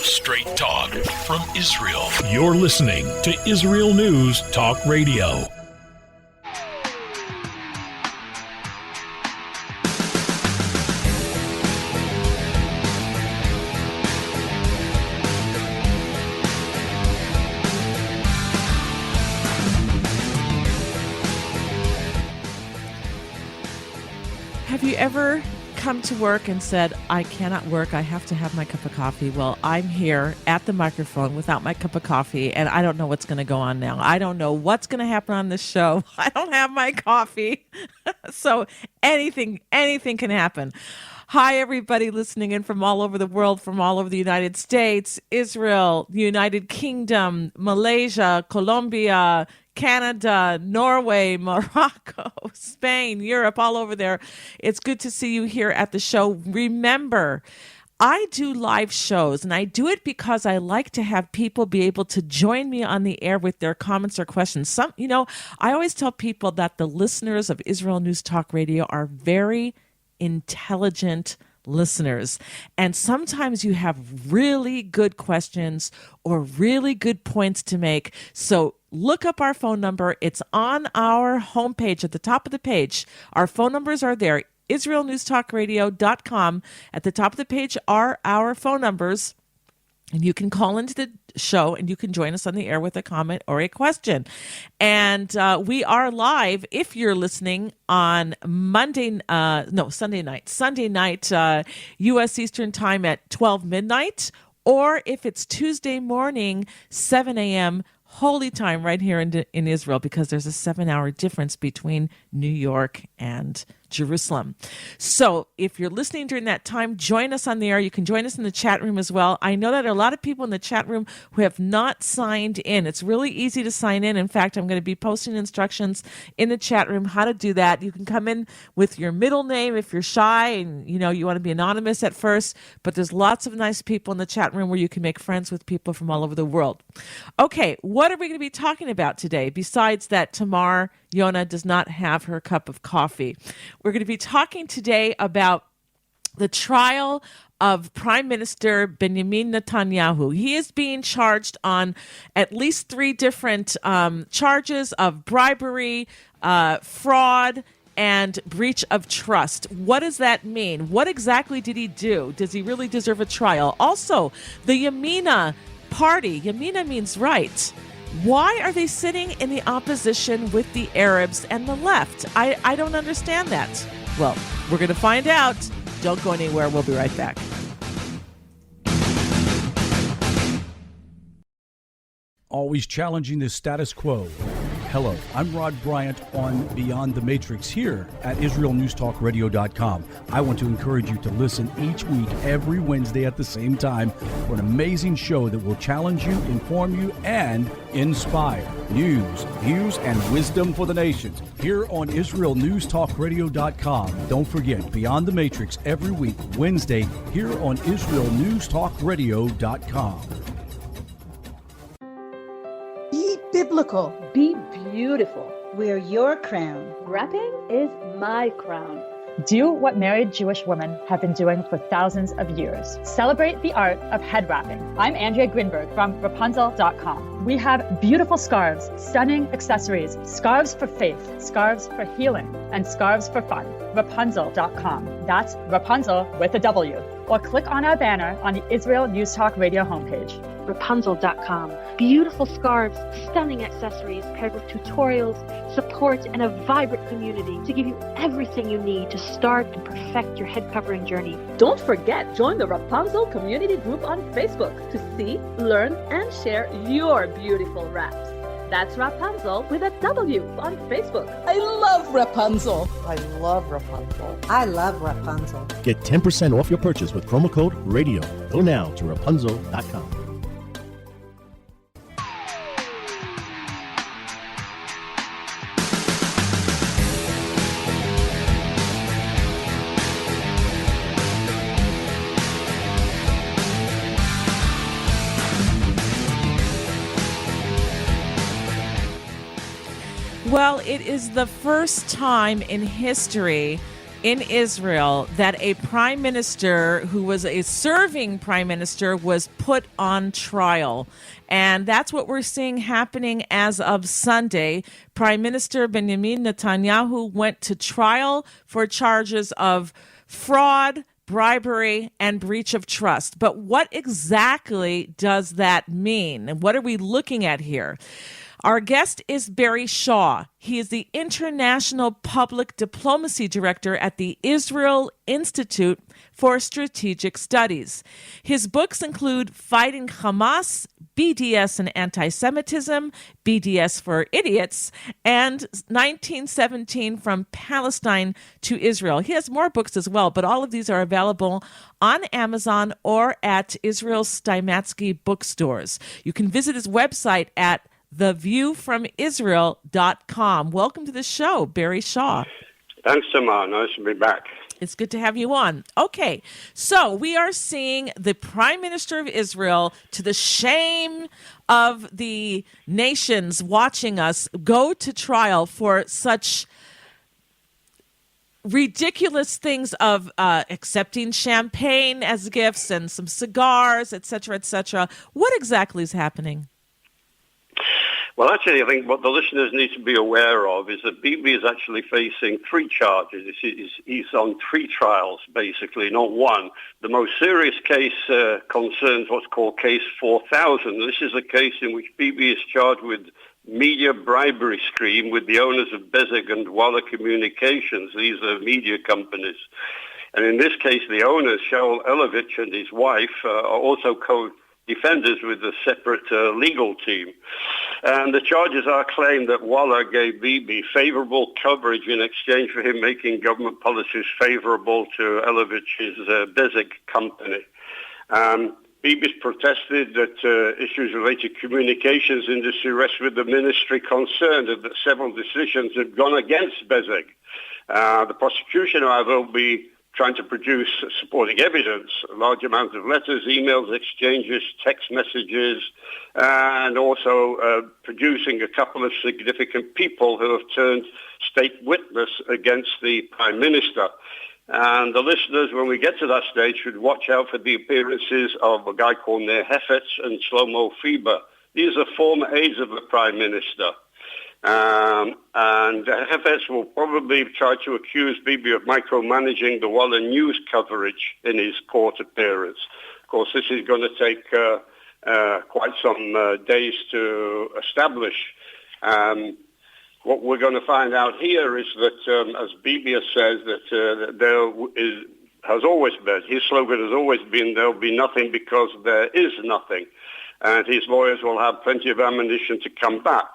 Straight talk from Israel. You're listening to Israel News Talk Radio. Have you ever come to work and said, I cannot work, I have to have my cup of coffee? Well, I'm here at the microphone without my cup of coffee, and I don't know what's going to go on now. I don't know what's going to happen on this show. I don't have my coffee. So anything can happen. Hi, everybody listening in from all over the world, from all over the United States, Israel, the United Kingdom, Malaysia, Colombia, Canada, Norway, Morocco, Spain, Europe, all over there. It's good to see you here at the show. Remember, I do live shows, and I do it because I like to have people be able to join me on the air with their comments or questions. I always tell people that the listeners of Israel News Talk Radio are very intelligent listeners. And sometimes you have really good questions or really good points to make. So look up our phone number. It's on our homepage at the top of the page. Our phone numbers are there. IsraelNewsTalkRadio.com. At the top of the page are our phone numbers. And you can call into the show and you can join us on the air with a comment or a question. And we are live if you're listening on Sunday night, U.S. Eastern Time at 12 midnight, or if it's Tuesday morning, 7 a.m. Holy Time right here in Israel, because there's a 7-hour difference between New York and Jerusalem. So if you're listening during that time, join us on the air. You can join us in the chat room as well. I know that there are a lot of people in the chat room who have not signed in. It's really easy to sign in. In fact, I'm going to be posting instructions in the chat room how to do that. You can come in with your middle name if you're shy and you want to be anonymous at first, but there's lots of nice people in the chat room where you can make friends with people from all over the world. Okay, what are we going to be talking about today besides that Tamar, Yonah, does not have her cup of coffee? We're going to be talking today about the trial of Prime Minister Benjamin Netanyahu. He is being charged on at least 3 different charges of bribery, fraud, and breach of trust. What does that mean? What exactly did he do? Does he really deserve a trial? Also, the Yamina party, Yamina means right. Why are they sitting in the opposition with the Arabs and the left? I don't understand that. Well, we're going to find out. Don't go anywhere. We'll be right back. Always challenging the status quo. Hello, I'm Rod Bryant on Beyond the Matrix here at IsraelNewsTalkRadio.com. I want to encourage you to listen each week, every Wednesday at the same time, for an amazing show that will challenge you, inform you, and inspire. News, views, and wisdom for the nations here on IsraelNewsTalkRadio.com. Don't forget, Beyond the Matrix every week, Wednesday, here on IsraelNewsTalkRadio.com. Be biblical. Be beautiful. Wear your crown. Wrapping is my crown. Do what married Jewish women have been doing for thousands of years. Celebrate the art of head wrapping. I'm Andrea Grinberg from Rapunzel.com. We have beautiful scarves, stunning accessories, scarves for faith, scarves for healing, and scarves for fun. Rapunzel.com. That's Rapunzel with a W. Or click on our banner on the Israel News Talk Radio homepage. Rapunzel.com. Beautiful scarves, stunning accessories paired with tutorials, support, and a vibrant community to give you everything you need to start and perfect your head covering journey. Don't forget, join the Rapunzel community group on Facebook to see, learn, and share your beautiful wraps. That's Rapunzel with a W on Facebook. I love Rapunzel. I love Rapunzel. I love Rapunzel. Get 10% off your purchase with promo code RADIO. Go now to Rapunzel.com. Well, it is the first time in history in Israel that a prime minister who was a serving prime minister was put on trial. And that's what we're seeing happening as of Sunday. Prime Minister Benjamin Netanyahu went to trial for charges of fraud, bribery, and breach of trust. But what exactly does that mean? And what are we looking at here? Our guest is Barry Shaw. He is the International Public Diplomacy Director at the Israel Institute for Strategic Studies. His books include Fighting Hamas, BDS and Anti-Semitism, BDS for Idiots, and 1917 From Palestine to Israel. He has more books as well, but all of these are available on Amazon or at Israel Steimatsky bookstores. You can visit his website at theviewfromisrael.com. Welcome to the show, Barry Shaw. Thanks, Tamar. Nice to be back. It's good to have you on. Okay, so we are seeing the Prime Minister of Israel, to the shame of the nations watching us, go to trial for such ridiculous things of accepting champagne as gifts and some cigars, et cetera, et cetera. What exactly is happening? Well, actually, I think what the listeners need to be aware of is that Bibi is actually facing 3 charges. He's on 3 trials, basically, not one. The most serious case concerns what's called Case 4000. This is a case in which Bibi is charged with media bribery scheme with the owners of Bezek and Walla Communications. These are media companies. And in this case, the owners, Shaul Elovitch and his wife, are also co-defenders with a separate legal team. And the charges are claimed that Walla gave Bibi favorable coverage in exchange for him making government policies favorable to Elovitch's Bezek company. Bibi's protested that issues related to communications industry rest with the ministry concerned and that several decisions have gone against Bezek. The prosecution, however, will be trying to produce supporting evidence, a large amount of letters, emails, exchanges, text messages, and also producing a couple of significant people who have turned state witness against the Prime Minister. And the listeners, when we get to that stage, should watch out for the appearances of a guy called Ner Hefetz and Shlomo Fiber. These are former aides of the Prime Minister. And Hefetz will probably try to accuse Bibi of micromanaging the Walla news coverage in his court appearance. Of course, this is going to take quite some days to establish. What we're going to find out here is that, as Bibi says, that has always been, his slogan has always been, there'll be nothing because there is nothing. And his lawyers will have plenty of ammunition to come back.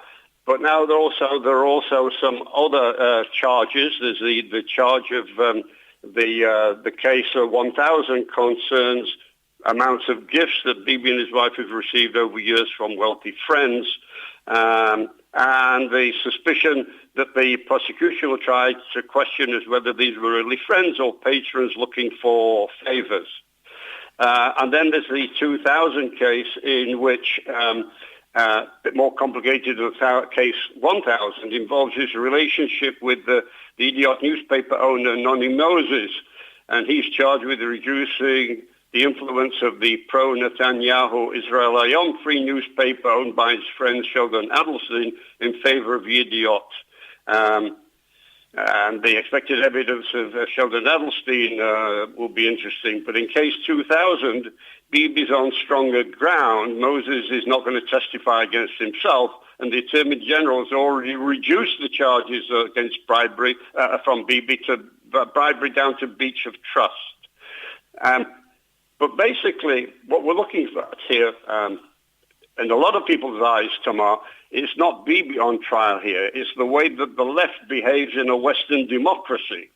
But now there are also some other charges. There's the charge of the case of 1000 concerns amounts of gifts that Bibi and his wife have received over years from wealthy friends, and the suspicion that the prosecution will try to question is whether these were really friends or patrons looking for favors. And then there's the 2000 case in which a bit more complicated than case 1000, involves his relationship with the idiot newspaper owner Noni Moses, and he's charged with reducing the influence of the pro-Netanyahu Israel Hayom free newspaper owned by his friend Sheldon Adelstein in favor of Yediot. And the expected evidence of Sheldon Adelstein will be interesting. But in case 2000, Bibi's on stronger ground. Moses is not going to testify against himself, and the Attorney General has already reduced the charges against bribery from Bibi to bribery down to breach of trust. But basically, what we're looking at here, in a lot of people's eyes, Tamar, it's not Bibi on trial here. It's the way that the left behaves in a Western democracy.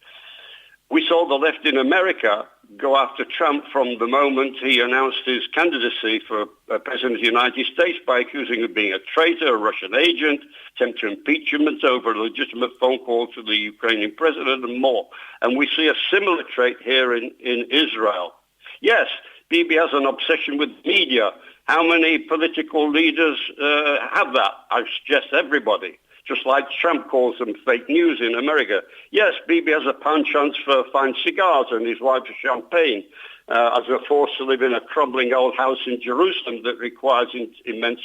We saw the left in America go after Trump from the moment he announced his candidacy for President of the United States by accusing him of being a traitor, a Russian agent, attempt to impeachment over a legitimate phone call to the Ukrainian president, and more. And we see a similar trait here in Israel. Yes, Bibi has an obsession with media. How many political leaders have that? I suggest everybody. just like Trump calls them fake news in America. Yes, Bibi has a penchant for fine cigars and his wife for champagne, as we're forced to live in a crumbling old house in Jerusalem that requires immense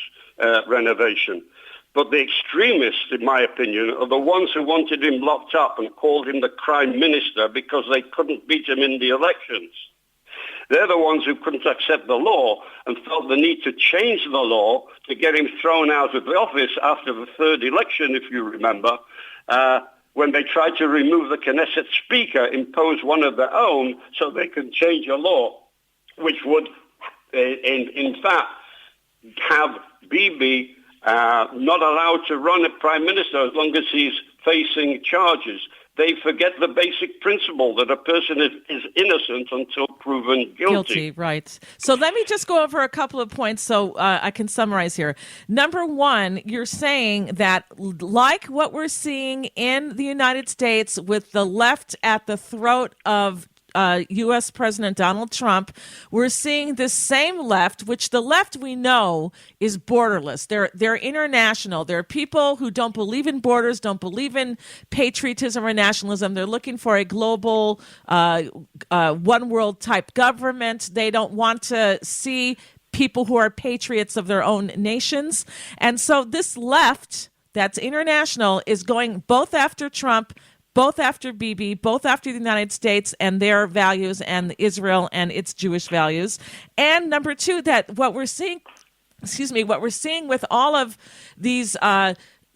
renovation. But the extremists, in my opinion, are the ones who wanted him locked up and called him the crime minister because they couldn't beat him in the elections. They're the ones who couldn't accept the law and felt the need to change the law to get him thrown out of the office after the third election, if you remember, when they tried to remove the Knesset speaker, impose one of their own so they could change a law, which would, in fact, have Bibi not allowed to run a prime minister as long as he's facing charges. They forget the basic principle that a person is innocent until proven guilty. Right. So let me just go over a couple of points so I can summarize here. Number one, you're saying that like what we're seeing in the United States with the left at the throat of U.S. President Donald Trump, we're seeing this same left, which the left we know is borderless. They're international. They're people who don't believe in borders, don't believe in patriotism or nationalism. They're looking for a global, one world type government. They don't want to see people who are patriots of their own nations. And so this left that's international is going both after Trump, both after Bibi, both after the United States and their values and Israel and its Jewish values. And number two, that what we're seeing with all of these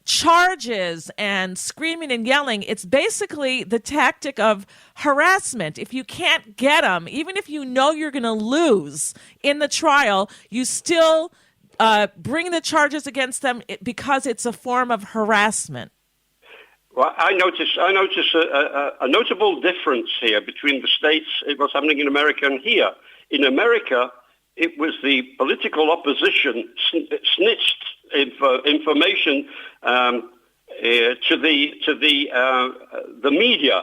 charges and screaming and yelling, it's basically the tactic of harassment. If you can't get them, even if you know you're going to lose in the trial, you still bring the charges against them because it's a form of harassment. Well, I notice a notable difference here between the states, what's happening in America and here. In America, it was the political opposition snitched information to the media.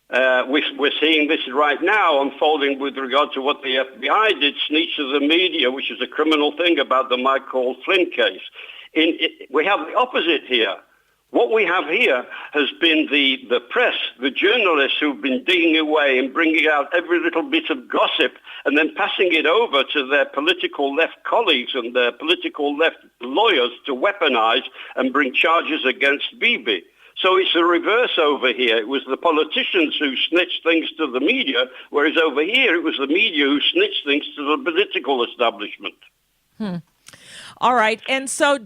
We're seeing this right now unfolding with regard to what the FBI did, snitch to the media, which is a criminal thing about the Michael Flynn case. We have the opposite here. What we have here has been the press, the journalists who've been digging away and bringing out every little bit of gossip and then passing it over to their political left colleagues and their political left lawyers to weaponize and bring charges against Bibi. So it's the reverse over here. It was the politicians who snitched things to the media, whereas over here it was the media who snitched things to the political establishment. All right. And so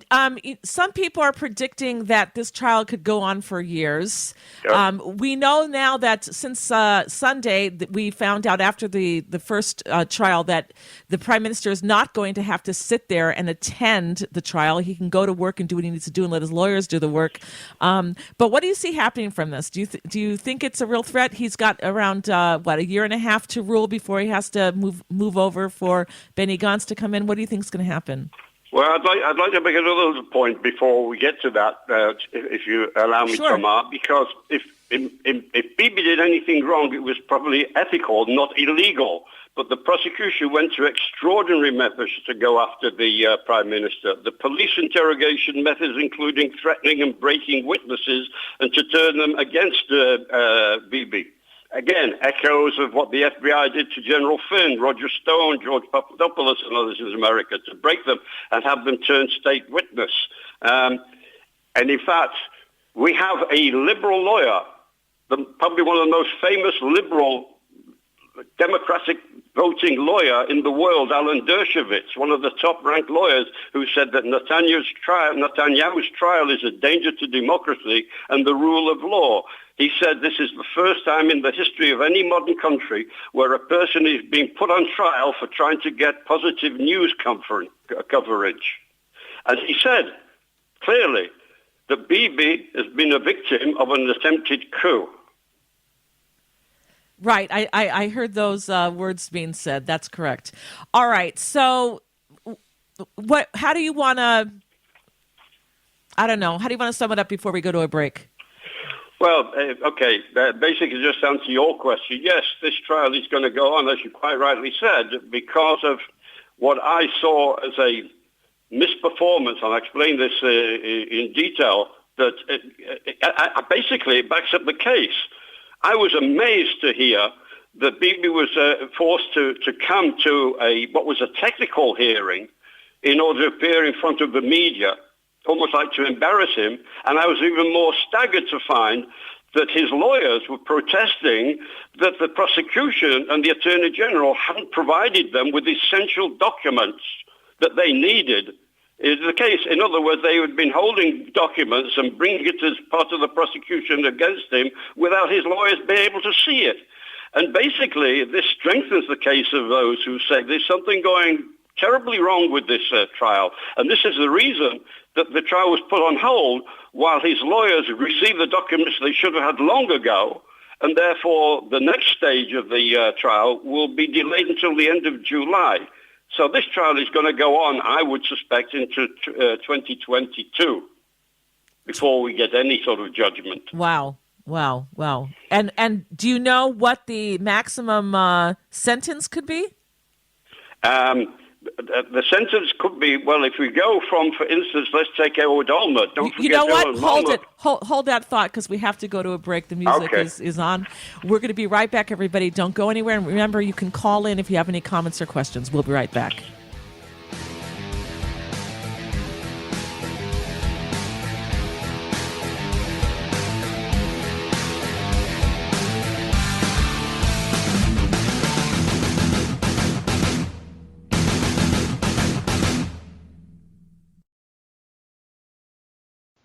some people are predicting that this trial could go on for years. Yep. We know now that since Sunday, we found out after the first trial that the prime minister is not going to have to sit there and attend the trial. He can go to work and do what he needs to do and let his lawyers do the work. But what do you see happening from this? Do you think it's a real threat? He's got around, a year and a half to rule before he has to move over for Benny Gantz to come in. What do you think is going to happen? Well, I'd like to make another point before we get to that, if you allow me, Sure. Tamar, because if Bibi did anything wrong, it was probably ethical, not illegal. But the prosecution went to extraordinary methods to go after the prime minister. The police interrogation methods, including threatening and breaking witnesses, and to turn them against Bibi. Again, echoes of what the FBI did to General Flynn, Roger Stone, George Papadopoulos, and others in America, to break them and have them turn state witness. And in fact, we have a liberal lawyer, probably one of the most famous liberal democratic voting lawyer in the world, Alan Dershowitz, one of the top-ranked lawyers, who said that Netanyahu's trial is a danger to democracy and the rule of law. He said this is the first time in the history of any modern country where a person is being put on trial for trying to get positive news coverage. And he said clearly that Bibi has been a victim of an attempted coup. Right. I heard those words being said. That's correct. All right. So how do you want to, how do you want to sum it up before we go to a break? Well, okay, basically just to answer your question, yes, this trial is going to go on, as you quite rightly said, because of what I saw as a misperformance, and I'll explain this in detail, that basically it backs up the case. I was amazed to hear that Bibi was forced to come to what was a technical hearing in order to appear in front of the media, almost like to embarrass him. And I was even more staggered to find that his lawyers were protesting that the prosecution and the Attorney General hadn't provided them with essential documents that they needed. Is the case. In other words, they had been holding documents and bringing it as part of the prosecution against him without his lawyers being able to see it. And basically, this strengthens the case of those who say there's something going terribly wrong with this trial. And this is the reason that the trial was put on hold while his lawyers received the documents they should have had long ago. And therefore, the next stage of the trial will be delayed until the end of July. So this trial is going to go on, I would suspect, into 2022 before we get any sort of judgment. Wow. And do you know what the maximum sentence could be? The sentence could be, well, if we go from, for instance, let's take Ehud Olmert. Don't forget, you know what? Hold it. Hold that thought, because we have to go to a break. The music is on. We're going to be right back, everybody. Don't go anywhere. And remember, you can call in if you have any comments or questions. We'll be right back.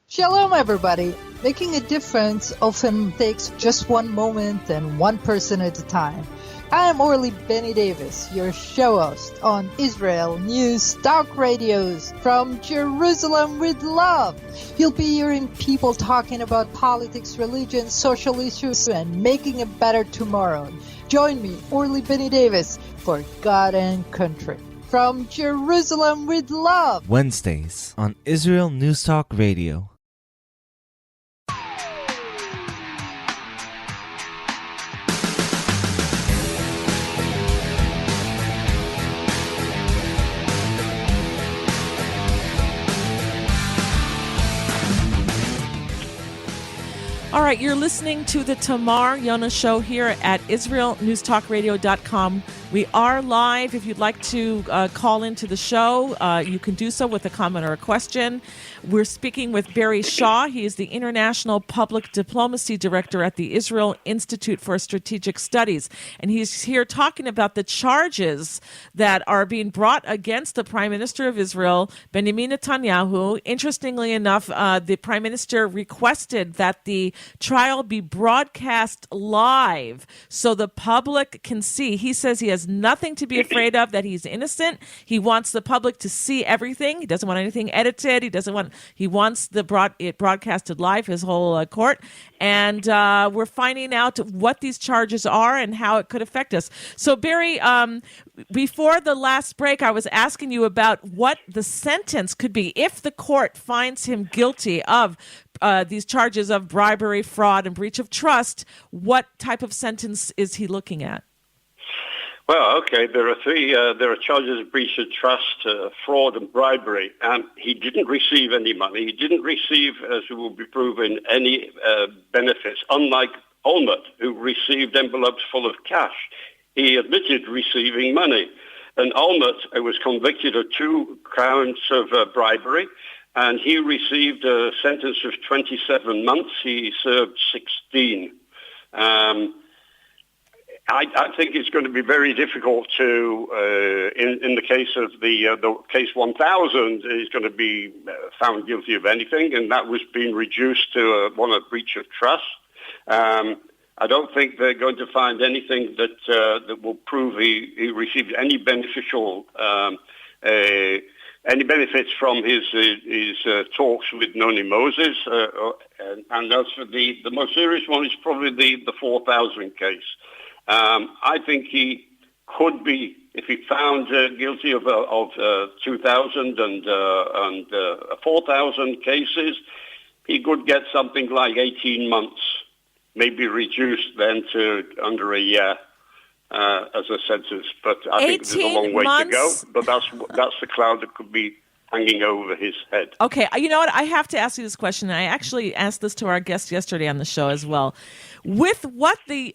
Shalom, everybody. Making a difference often takes just one moment and one person at a time. I am Orly Benny Davis, your show host on Israel News Talk Radios from Jerusalem with love. You'll be hearing people talking about politics, religion, social issues, and making a better tomorrow. Join me, Orly Benny Davis, for God and Country. From Jerusalem with love. Wednesdays on Israel News Talk Radio. All right, you're listening to the Tamar Yonah Show here at IsraelNewsTalkRadio.com. We are live. If you'd like to call into the show, you can do so with a comment or a question. We're speaking with Barry Shaw. He is the International Public Diplomacy Director at the Israel Institute for Strategic Studies. And he's here talking about the charges that are being brought against the Prime Minister of Israel, Benjamin Netanyahu. Interestingly enough, the Prime Minister requested that the trial be broadcast live so the public can see. He says he has nothing to be afraid of, that he's innocent. He wants the public to see everything. He doesn't want anything edited. He wants it broadcasted live, his whole court. And we're finding out what these charges are and how it could affect us. So, Barry, before the last break, I was asking you about what the sentence could be if the court finds him guilty of these charges of bribery, fraud, and breach of trust. What type of sentence is he looking at? Well, okay, there are three. There are charges of breach of trust, fraud, and bribery. He didn't receive any money. He didn't receive, as will be proven, any benefits, unlike Olmert, who received envelopes full of cash. He admitted receiving money. And Olmert was convicted of 2 counts of bribery, and he received a sentence of 27 months. He served 16. I think it's going to be very difficult to, in the case of the case 1000, is going to be found guilty of anything, and that was being reduced to one of breach of trust. I don't think they're going to find anything that will prove he received any beneficial any benefits from his talks with Noni Moses. And as for the most serious one is probably the 4000 case. I think he could be, if he found guilty of 2,000 and 4,000 cases, he could get something like 18 months, maybe reduced then to under a year as a sentence. But I think there's a long way to go. But that's the cloud that could be hanging over his head. Okay, you know what? I have to ask you this question. I actually asked this to our guest yesterday on the show as well. With what the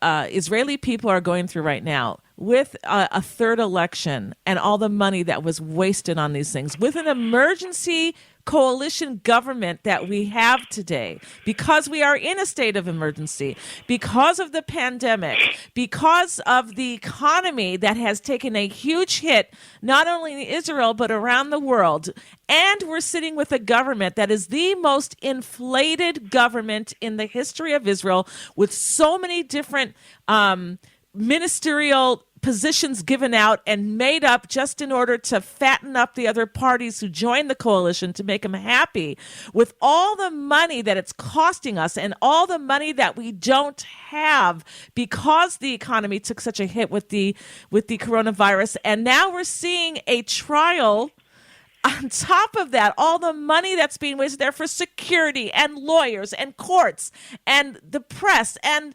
Israeli people are going through right now, with a third election and all the money that was wasted on these things, with an emergency coalition government that we have today, because we are in a state of emergency, because of the pandemic, because of the economy that has taken a huge hit, not only in Israel, but around the world. And we're sitting with a government that is the most inflated government in the history of Israel, with so many different ministerial positions given out and made up just in order to fatten up the other parties who joined the coalition to make them happy. With all the money that it's costing us and all the money that we don't have because the economy took such a hit with the coronavirus, and now we're seeing a trial. On top of that, all the money that's being wasted there for security and lawyers and courts and the press and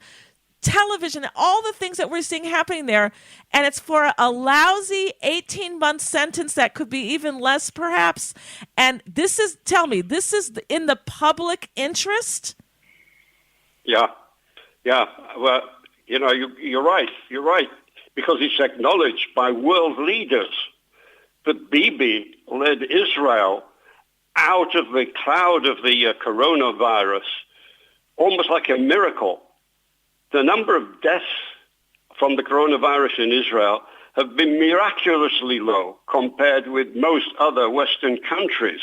television, all the things that we're seeing happening there, and it's for a lousy 18-month sentence that could be even less, perhaps. And this is in the public interest? Yeah. Well, you're right. You're right, because it's acknowledged by world leaders that Bibi led Israel out of the cloud of the coronavirus almost like a miracle. The number of deaths from the coronavirus in Israel have been miraculously low compared with most other Western countries.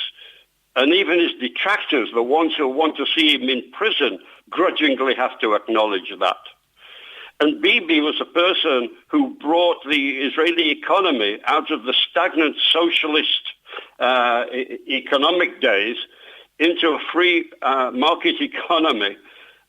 And even his detractors, the ones who want to see him in prison, grudgingly have to acknowledge that. And Bibi was a person who brought the Israeli economy out of the stagnant socialist economic days into a free market economy,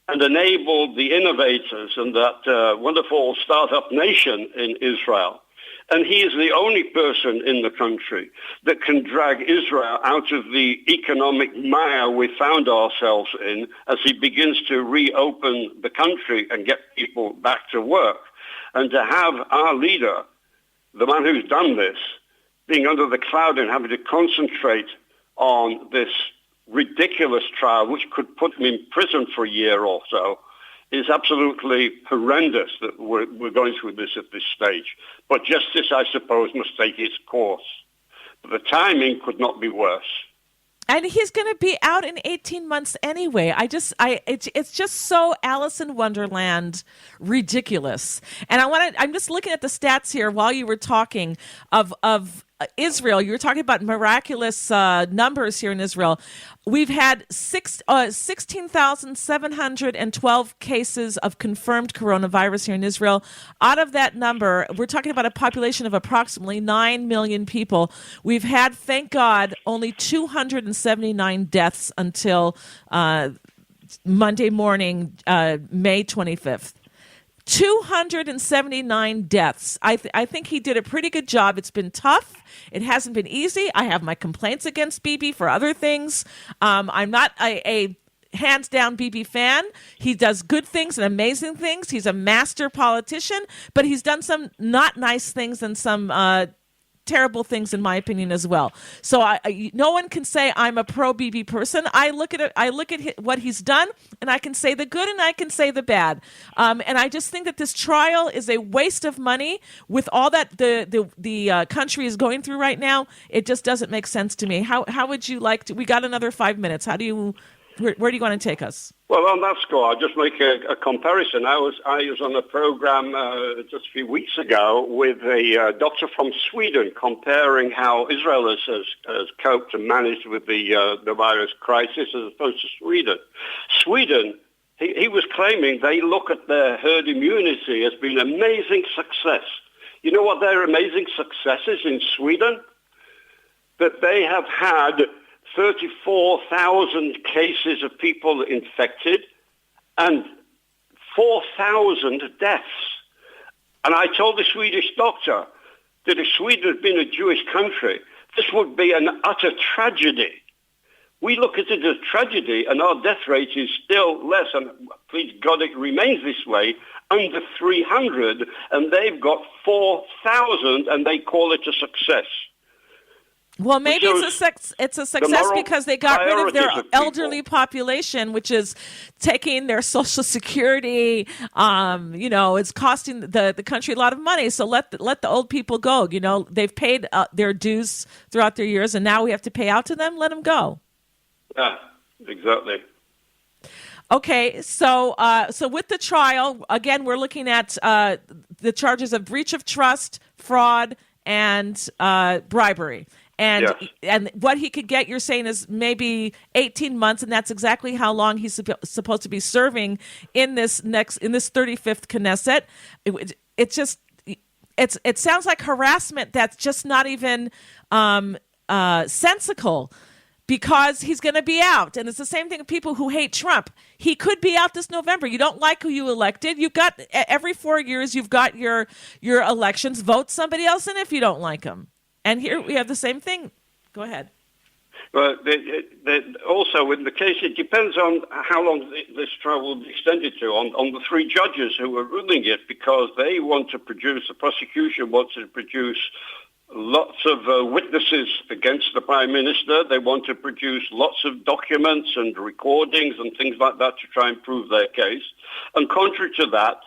and enabled the innovators and that wonderful startup nation in Israel. And he is the only person in the country that can drag Israel out of the economic mire we found ourselves in as he begins to reopen the country and get people back to work. And to have our leader, the man who's done this, being under the cloud and having to concentrate on this ridiculous trial, which could put him in prison for a year or so, is absolutely horrendous that we're going through this at this stage. But justice, I suppose, must take its course. But the timing could not be worse. And he's going to be out in 18 months anyway. It's just so Alice in Wonderland ridiculous. And I'm just looking at the stats here while you were talking of Israel. You were talking about miraculous numbers here in Israel. We've had 16,712 cases of confirmed coronavirus here in Israel. Out of that number, we're talking about a population of approximately 9 million people. We've had, thank God, only 279 deaths until Monday morning, May 25th. 279 deaths. I think he did a pretty good job. It's been tough. It hasn't been easy. I have my complaints against Bibi for other things. I'm not a hands-down Bibi fan. He does good things and amazing things. He's a master politician, but he's done some not nice things and some terrible things, in my opinion, as well. So no one can say I'm a pro-Bibi person. I look at what he's done, and I can say the good and I can say the bad. And I just think that this trial is a waste of money with all that the country is going through right now. It just doesn't make sense to me. How would you like to? We got another 5 minutes. Where do you want to take us? Well, on that score, I'll just make a comparison. I was on a program just a few weeks ago with a doctor from Sweden comparing how Israel has coped and managed with the virus crisis as opposed to Sweden. Sweden, he was claiming they look at their herd immunity as being an amazing success. You know what their amazing success is in Sweden? That they have had 34,000 cases of people infected and 4,000 deaths. And I told the Swedish doctor that if Sweden had been a Jewish country, this would be an utter tragedy. We look at it as a tragedy, and our death rate is still less, and please God it remains this way, under 300, and they've got 4,000, and they call it a success. Well, maybe it's a success because they got rid of their elderly population, which is taking their Social Security. It's costing the country a lot of money. So let the old people go. They've paid their dues throughout their years, and now we have to pay out to them. Let them go. Yeah, exactly. Okay, so with the trial, again, we're looking at the charges of breach of trust, fraud, and bribery. And yes. And what he could get, you're saying, is maybe 18 months, and that's exactly how long he's supposed to be serving in this 35th Knesset. It sounds like harassment that's just not even sensical, because he's going to be out. And it's the same thing with people who hate Trump. He could be out this November. You don't like who you elected. You've got every 4 years, you've got your elections. Vote somebody else in if you don't like him. And here we have the same thing. Go ahead. Well, also in the case, it depends on how long this trial will be extended to, on the three judges who are ruling it, because they want to produce, the prosecution wants to produce lots of witnesses against the Prime Minister. They want to produce lots of documents and recordings and things like that to try and prove their case. And contrary to that,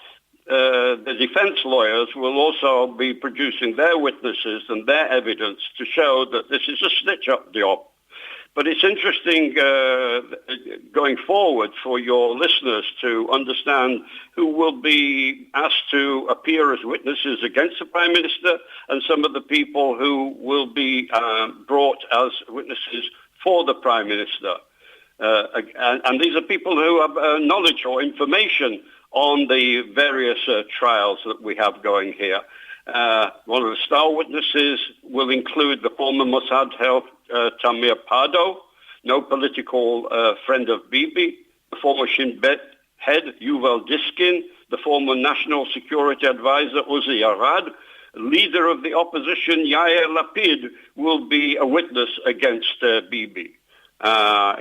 the defense lawyers will also be producing their witnesses and their evidence to show that this is a snitch-up job. But it's interesting going forward for your listeners to understand who will be asked to appear as witnesses against the Prime Minister and some of the people who will be brought as witnesses for the Prime Minister. And these are people who have knowledge or information on the various trials that we have going here. One of the star witnesses will include the former Mossad head Tamar Pardo, no political friend of Bibi, the former Shin Bet head Yuval Diskin, the former National Security Advisor Uzi Arad, leader of the opposition Yair Lapid will be a witness against Bibi.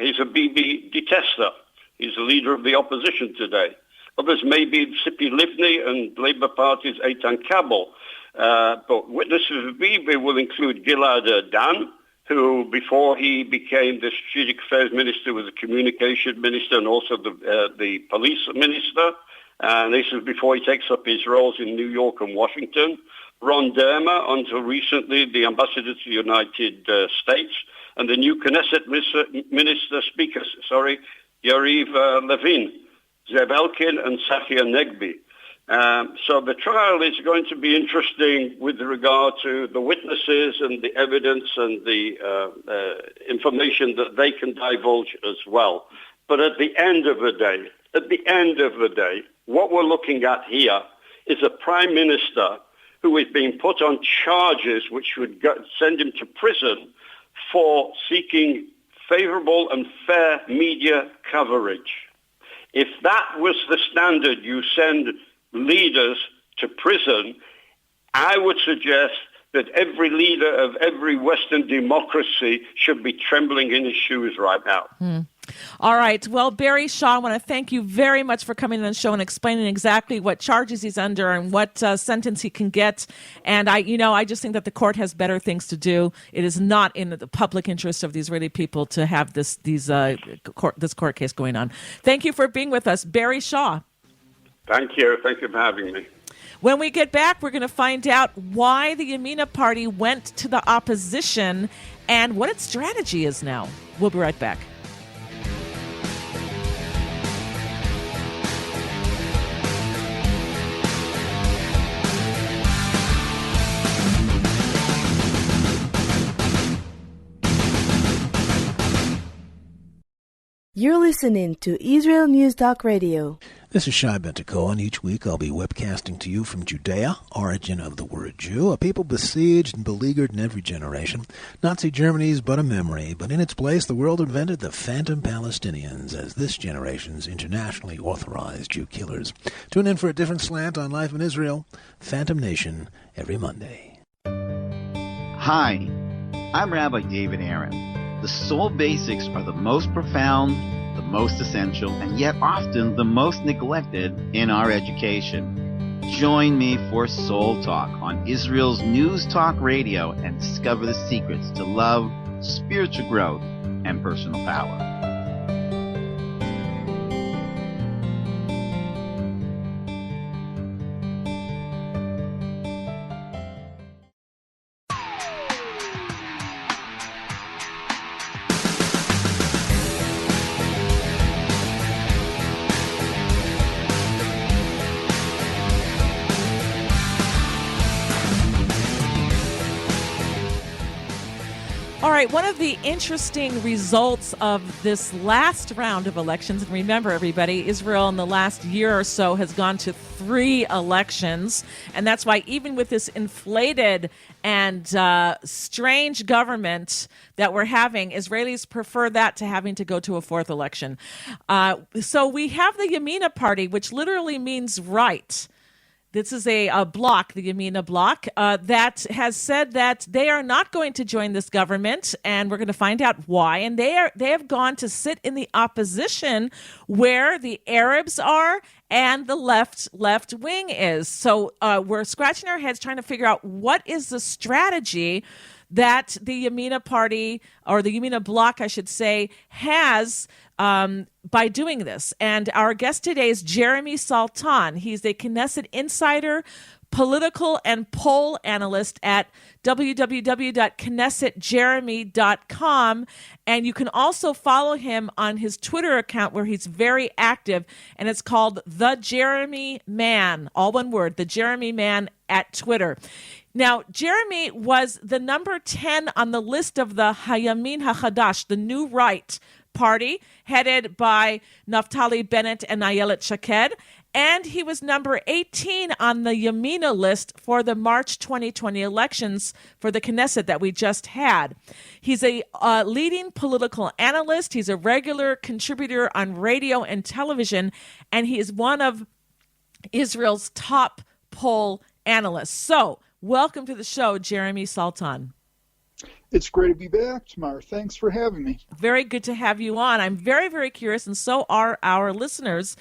He's a Bibi detester. He's the leader of the opposition today. Others may be Tzipi Livni and Labour Party's Eitan Kabul. But witnesses of Bibi will include Gilad Dan, who before he became the Strategic Affairs Minister was a communication minister and also the police minister. And this is before he takes up his roles in New York and Washington. Ron Dermer, until recently the ambassador to the United States, and the new Knesset Speaker, Yariv Levin, Zev Elkin and Safia Negbi. So the trial is going to be interesting with regard to the witnesses and the evidence and the information that they can divulge as well. But at the end of the day, what we're looking at here is a prime minister who is being put on charges which would send him to prison for seeking favorable and fair media coverage. If that was the standard, you send leaders to prison, I would suggest that every leader of every Western democracy should be trembling in his shoes right now. All right. Well, Barry Shaw, I want to thank you very much for coming on the show and explaining exactly what charges he's under and what sentence he can get. And I just think that the court has better things to do. It is not in the public interest of the Israeli people to have this court case going on. Thank you for being with us, Barry Shaw. Thank you. Thank you for having me. When we get back, we're going to find out why the Yamina party went to the opposition and what its strategy is now. We'll be right back. You're listening to Israel News Talk Radio. This is Shai Bentako, and each week I'll be webcasting to you from Judea, origin of the word Jew, a people besieged and beleaguered in every generation. Nazi Germany is but a memory, but in its place the world invented the phantom Palestinians as this generation's internationally authorized Jew killers. Tune in for a different slant on life in Israel, Phantom Nation, every Monday. Hi, I'm Rabbi David Aaron. The soul basics are the most profound, the most essential, and yet often the most neglected in our education. Join me for Soul Talk on Israel's News Talk Radio and discover the secrets to love, spiritual growth, and personal power. All right, one of the interesting results of this last round of elections, and remember, everybody, Israel in the last year or so has gone to 3 elections, and that's why even with this inflated and strange government that we're having, Israelis prefer that to having to go to a 4th election. So we have the Yamina party, which literally means right. This is a bloc, the Yamina bloc, that has said that they are not going to join this government, and we're going to find out why. And they have gone to sit in the opposition where the Arabs are and the left wing is. So we're scratching our heads trying to figure out what is the strategy that the Yamina party, or the Yamina bloc, I should say, has by doing this. And our guest today is Jeremy Sultan. He's a Knesset insider, political and poll analyst at www.knessetjeremy.com. And you can also follow him on his Twitter account where he's very active. And it's called The Jeremy Man, all one word, The Jeremy Man at Twitter. Now, Jeremy was the number 10 on the list of the Hayamin HaChadash, the New Right party, headed by Naftali Bennett and Ayelet Shaked. And he was number 18 on the Yamina list for the March 2020 elections for the Knesset that we just had. He's a leading political analyst. He's a regular contributor on radio and television, and he is one of Israel's top poll analysts. So, welcome to the show, Jeremy Sultan. It's great to be back, Tamar. Thanks for having me. Very good to have you on. I'm very, very curious, and so are our listeners,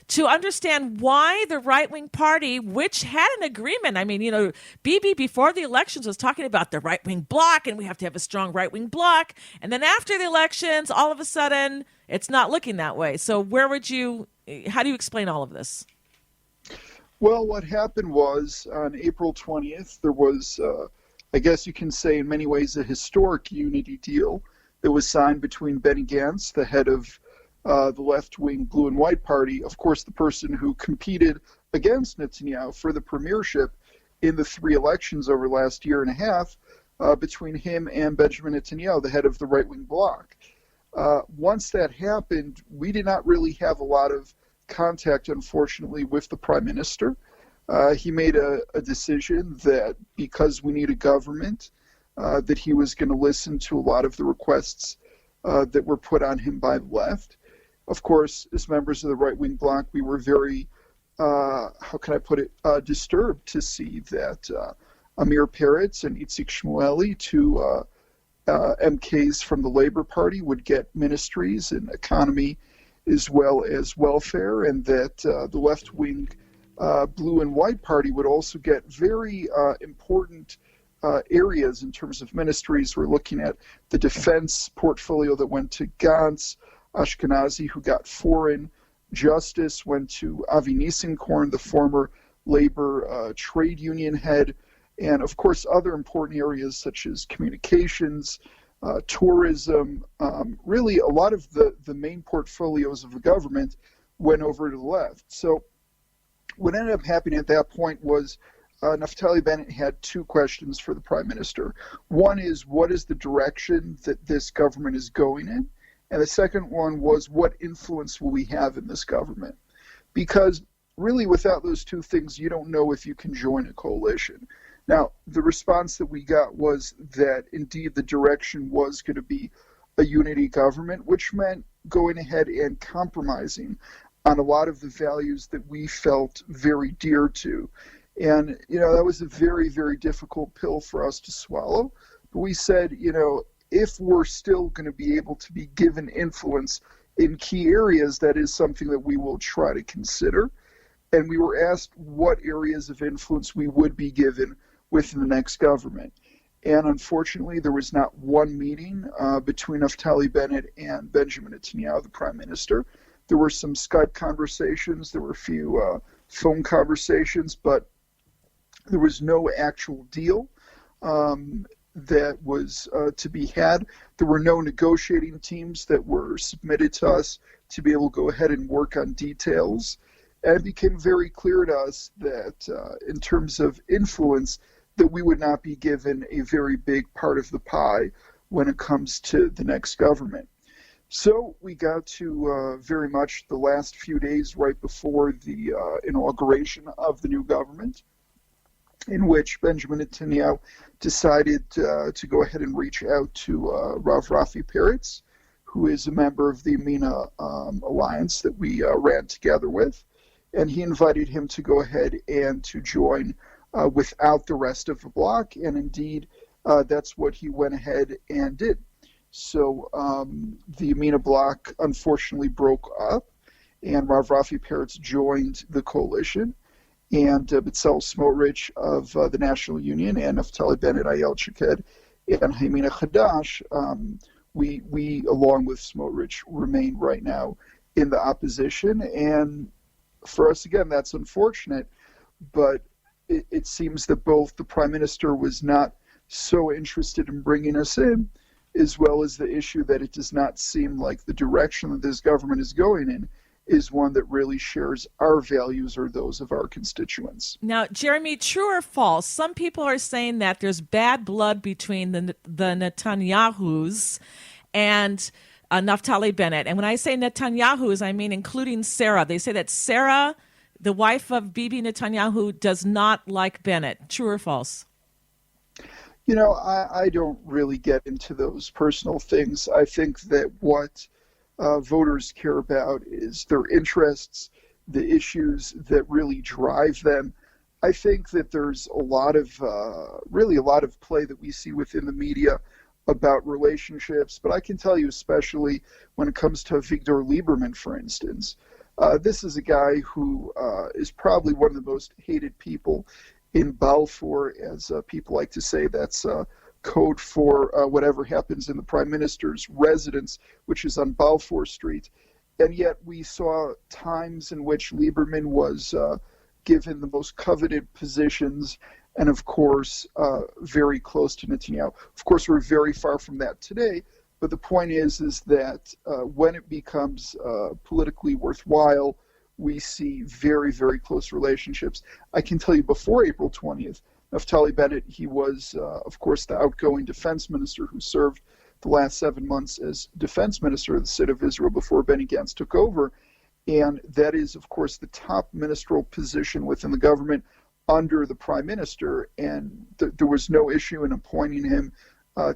to understand why the right-wing party, which had an agreement. I mean, Bibi before the elections was talking about the right-wing bloc, and we have to have a strong right-wing bloc. And then after the elections, all of a sudden, it's not looking that way. So how do you explain all of this? Well, what happened was on April 20th, there was, I guess you can say in many ways, a historic unity deal that was signed between Benny Gantz, the head of the left-wing Blue and White Party, of course, the person who competed against Netanyahu for the premiership in the 3 elections over the last year and a half, between him and Benjamin Netanyahu, the head of the right-wing bloc. Once that happened, we did not really have a lot of contact, unfortunately, with the prime minister. He made a decision that because we need a government, that he was going to listen to a lot of the requests that were put on him by the left. Of course, as members of the right-wing bloc, we were very, disturbed to see that Amir Peretz and Itzik Shmueli, 2 MKs from the Labor Party, would get ministries in economy as well as welfare, and that the left-wing Blue and White Party would also get very important areas in terms of ministries. We're looking at the defense portfolio that went to Gantz, Ashkenazi, who got foreign. Justice went to Avi Nissenkorn, the former labor trade union head. And of course, other important areas such as communications, tourism, really a lot of the main portfolios of the government went over to the left. So what ended up happening at that point was Naftali Bennett had 2 questions for the prime minister. One is, what is the direction that this government is going in? And the second one was, what influence will we have in this government? Because really without those 2 things, you don't know if you can join a coalition. Now, the response that we got was that indeed the direction was going to be a unity government, which meant going ahead and compromising on a lot of the values that we felt very dear to. And, that was a very, very difficult pill for us to swallow. But we said, if we're still going to be able to be given influence in key areas, that is something that we will try to consider. and we were asked what areas of influence we would be given within the next government. And unfortunately, there was not one meeting between Naftali Bennett and Benjamin Netanyahu, the prime minister. There were some Skype conversations, there were a few phone conversations, but there was no actual deal that was to be had. There were no negotiating teams that were submitted to us to be able to go ahead and work on details. And it became very clear to us that in terms of influence, that we would not be given a very big part of the pie when it comes to the next government. So we got to very much the last few days right before the inauguration of the new government, in which Benjamin Netanyahu decided to go ahead and reach out to Rav Rafi Peretz, who is a member of the Yamina alliance that we ran together with, and he invited him to go ahead and to join without the rest of the bloc, and indeed that's what he went ahead and did. So the Yamina bloc unfortunately broke up, and Rav Rafi Peretz joined the coalition, and B'Tselem Smotrich of the National Union and Naftali Bennett, Ayel Shaked, and Yamina Chadash, we along with Smotrich remain right now in the opposition. And for us, again, that's unfortunate, but it seems that both the prime minister was not so interested in bringing us in, as well as the issue that it does not seem like the direction that this government is going in is one that really shares our values or those of our constituents. Now, Jeremy, true or false, some people are saying that there's bad blood between the Netanyahus and Naftali Bennett. And when I say Netanyahus, I mean including Sarah. They say that Sarah, the wife of Bibi Netanyahu, does not like Bennett. True or false? You know, I don't really get into those personal things. I think that what voters care about is their interests, the issues that really drive them. I think that there's a lot of play that we see within the media about relationships, but I can tell you, especially when it comes to Avigdor Lieberman, for instance, this is a guy who is probably one of the most hated people in Balfour, as people like to say. That's code for whatever happens in the prime minister's residence, which is on Balfour Street. And yet we saw times in which Lieberman was given the most coveted positions, and of course, very close to Netanyahu. Of course, we're very far from that today, but the point is that when it becomes politically worthwhile, we see very, very close relationships. I can tell you before April 20th, Naftali Bennett, he was, of course, the outgoing defense minister who served the last 7 months as defense minister of the State of Israel before Benny Gantz took over. And that is, of course, the top ministerial position within the government under the prime minister. And there was no issue in appointing him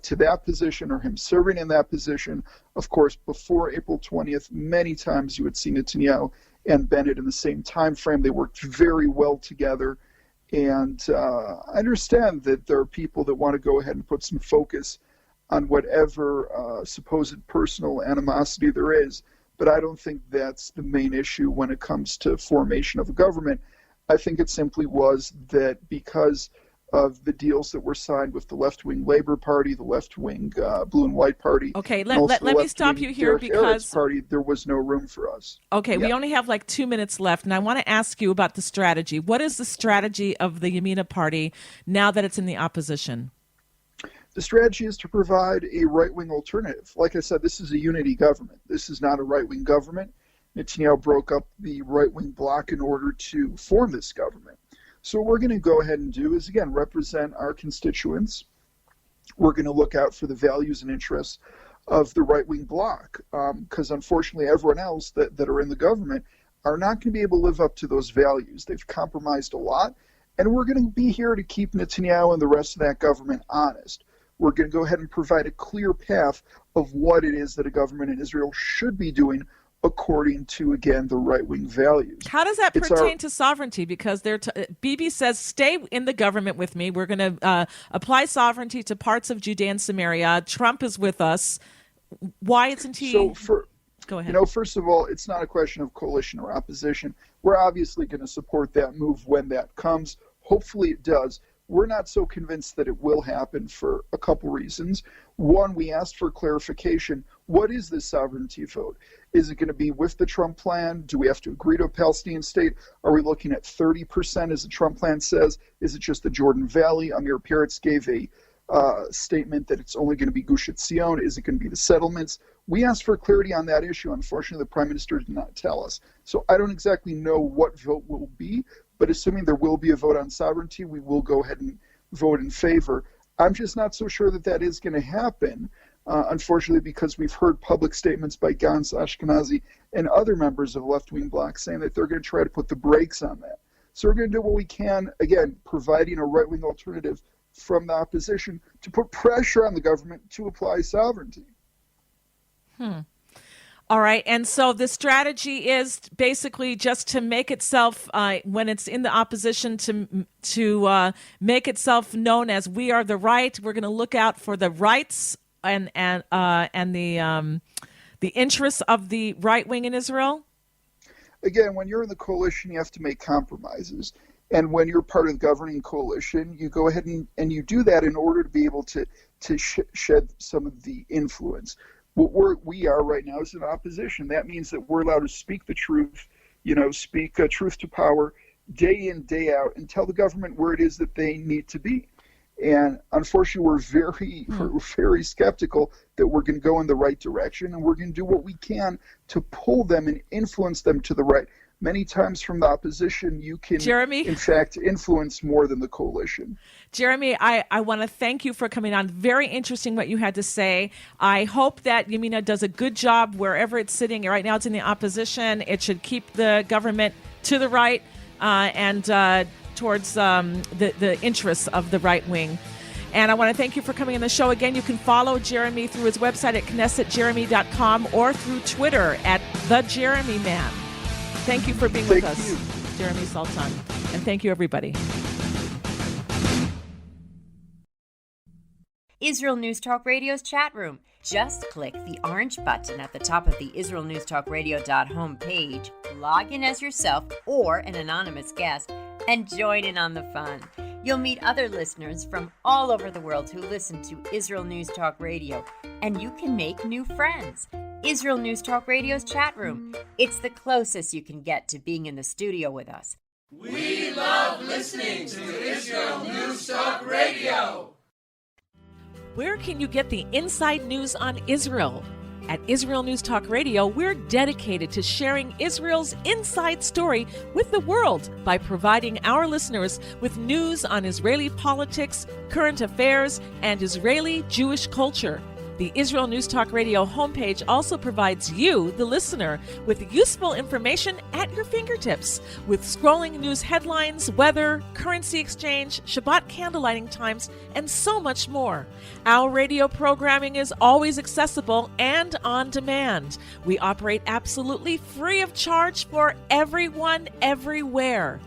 to that position or him serving in that position. Of course, before April 20th, many times you would see Netanyahu and Bennett in the same time frame. They worked very well together. And I understand that there are people that want to go ahead and put some focus on whatever supposed personal animosity there is, but I don't think that's the main issue when it comes to formation of a government. I think it simply was that because of the deals that were signed with the left-wing Labor Party, the left-wing Blue and White Party. Okay, let me stop you here because party, there was no room for us. Okay, yeah. We only have like 2 minutes left, and I want to ask you about the strategy. What is the strategy of the Yamina Party now that it's in the opposition? The strategy is to provide a right-wing alternative. Like I said, this is a unity government. This is not a right-wing government. Netanyahu broke up the right-wing bloc in order to form this government. So what we're going to go ahead and do is, again, represent our constituents. We're going to look out for the values and interests of the right-wing bloc, because unfortunately everyone else that are in the government are not going to be able to live up to those values. They've compromised a lot, and we're going to be here to keep Netanyahu and the rest of that government honest. We're going to go ahead and provide a clear path of what it is that a government in Israel should be doing according to, again, the right-wing values. How does that pertain to sovereignty? Because Bibi says, stay in the government with me. We're going to apply sovereignty to parts of Judea and Samaria. Trump is with us. Why isn't he Go ahead. First of all, it's not a question of coalition or opposition. We're obviously going to support that move when that comes. Hopefully it does. We're not so convinced that it will happen for a couple reasons. One, we asked for clarification. What is this sovereignty vote? Is it going to be with the Trump plan? Do we have to agree to a Palestinian state? Are we looking at 30% as the Trump plan says? Is it just the Jordan Valley? Amir Peretz gave a statement that it's only going to be Gush Etzion. Is it going to be the settlements? We asked for clarity on that issue. Unfortunately, the Prime Minister did not tell us. So I don't exactly know what vote will be, but assuming there will be a vote on sovereignty, we will go ahead and vote in favor. I'm just not so sure that that is going to happen, unfortunately, because we've heard public statements by Gantz, Ashkenazi, and other members of left-wing blocs saying that they're going to try to put the brakes on that. So we're going to do what we can, again, providing a right-wing alternative from the opposition to put pressure on the government to apply sovereignty. All right. And so the strategy is basically just to make itself, when it's in the opposition, to make itself known as we are the right. We're going to look out for the rights and the interests of the right wing in Israel. Again, when you're in the coalition, you have to make compromises. And when you're part of the governing coalition, you go ahead and you do that in order to be able to shed some of the influence. What we are right now is an opposition. That means that we're allowed to speak the truth, speak truth to power day in, day out, and tell the government where it is that they need to be. And unfortunately, we're very skeptical that we're going to go in the right direction, and we're going to do what we can to pull them and influence them to the right. Many times from the opposition, you can, in fact, influence more than the coalition. Jeremy, I want to thank you for coming on. Very interesting what you had to say. I hope that Yamina does a good job wherever it's sitting. Right now it's in the opposition. It should keep the government to the right and towards the interests of the right wing. And I want to thank you for coming on the show. Again, you can follow Jeremy through his website at KnessetJeremy.com or through Twitter at TheJeremyMan. Thank you for being with us, Jeremy Sultan. And thank you, everybody. Israel News Talk Radio's chat room. Just click the orange button at the top of the IsraelNewsTalkRadio.home page, log in as yourself or an anonymous guest, and join in on the fun. You'll meet other listeners from all over the world who listen to Israel News Talk Radio, and you can make new friends. Israel News Talk Radio's chat room. It's the closest you can get to being in the studio with us. We love listening to Israel News Talk Radio. Where can you get the inside news on Israel? At Israel News Talk Radio, we're dedicated to sharing Israel's inside story with the world by providing our listeners with news on Israeli politics, current affairs, and Israeli Jewish culture. The Israel News Talk Radio homepage also provides you, the listener, with useful information at your fingertips, with scrolling news headlines, weather, currency exchange, Shabbat candlelighting times, and so much more. Our radio programming is always accessible and on demand. We operate absolutely free of charge for everyone, everywhere.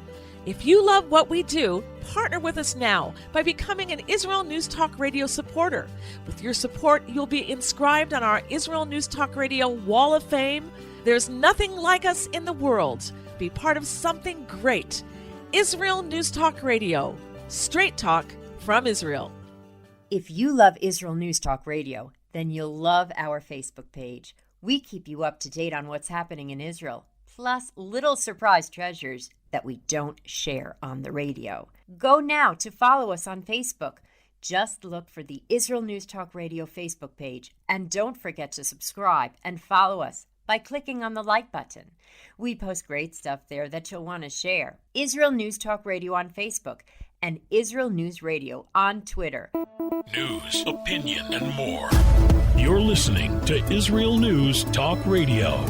If you love what we do, partner with us now by becoming an Israel News Talk Radio supporter. With your support, you'll be inscribed on our Israel News Talk Radio Wall of Fame. There's nothing like us in the world. Be part of something great. Israel News Talk Radio. Straight talk from Israel. If you love Israel News Talk Radio, then you'll love our Facebook page. We keep you up to date on what's happening in Israel, plus little surprise treasures that we don't share on the radio. Go now to follow us on Facebook. Just look for the Israel News Talk Radio Facebook page, and don't forget to subscribe and follow us by clicking on the like button. We post great stuff there that you'll want to share. Israel News Talk Radio on Facebook and Israel News Radio on Twitter. News, opinion, and more. You're listening to Israel News Talk Radio.